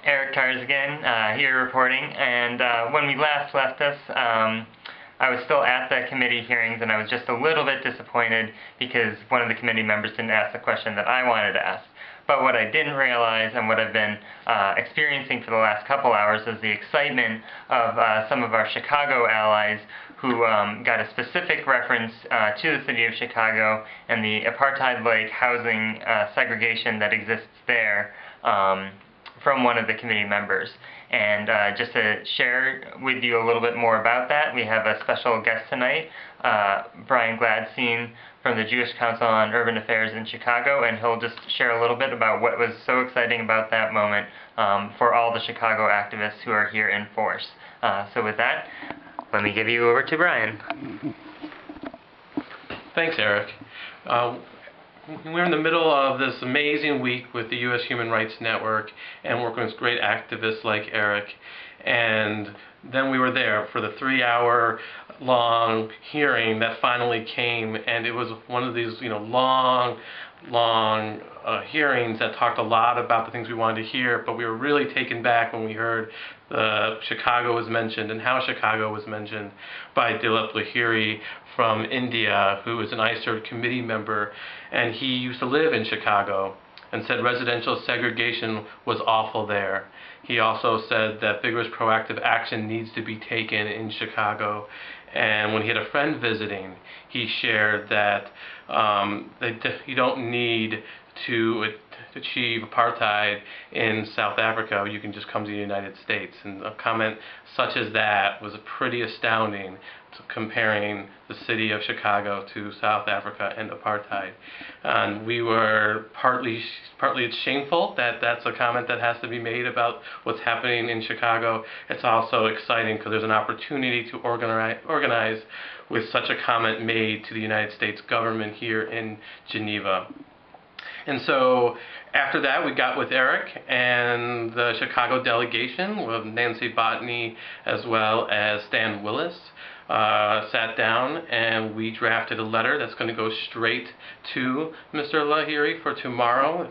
Eric Tars again, here reporting, and when we last left us, I was still at the committee hearings, and I was just a little bit disappointed because one of the committee members didn't ask the question that I wanted to ask. But what I didn't realize, and what I've been experiencing for the last couple hours, is the excitement of some of our Chicago allies who got a specific reference to the city of Chicago and the apartheid-like housing segregation that exists there from one of the committee members. And just to share with you a little bit more about that, we have a special guest tonight, Brian Gladstein from the Jewish Council on Urban Affairs in Chicago, and he'll just share a little bit about what was so exciting about that moment for all the Chicago activists who are here in force. So with that, let me give you over to Brian. Thanks, Eric. We're in the middle of this amazing week with the U.S. Human Rights Network and working with great activists like Eric. And then we were there for the 3-hour long hearing that finally came, and it was one of these long hearings that talked a lot about the things we wanted to hear, but we were really taken back when we heard Chicago was mentioned and how Chicago was mentioned by Dilip Lahiri from India, who is an CERD committee member, and he used to live in Chicago and said residential segregation was awful there. He also said that vigorous proactive action needs to be taken in Chicago. And when he had a friend visiting, he shared that you don't need to achieve apartheid in South Africa. You can just come to the United States. And a comment such as that was pretty astounding, comparing the city of Chicago to South Africa and apartheid. And we were partly it's shameful that that's a comment that has to be made about what's happening in Chicago. It's also exciting because there's an opportunity to organize with such a comment made to the United States government here in Geneva. And so after that, we got with Eric and the Chicago delegation with Nancy Botany as well as Stan Willis. Sat down and we drafted a letter that's going to go straight to Mr. Lahiri for tomorrow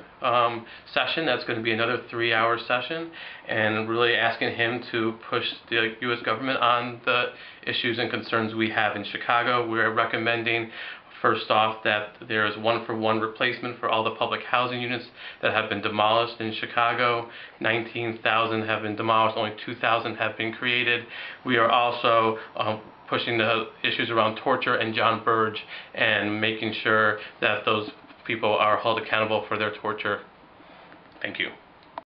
session. That's going to be another 3-hour session, and really asking him to push the U.S. government on the issues and concerns we have in Chicago. We're recommending, first off, that there is 1-for-1 replacement for all the public housing units that have been demolished in Chicago. 19,000 have been demolished, only 2,000 have been created. We are also pushing the issues around torture and John Burge and making sure that those people are held accountable for their torture. Thank you.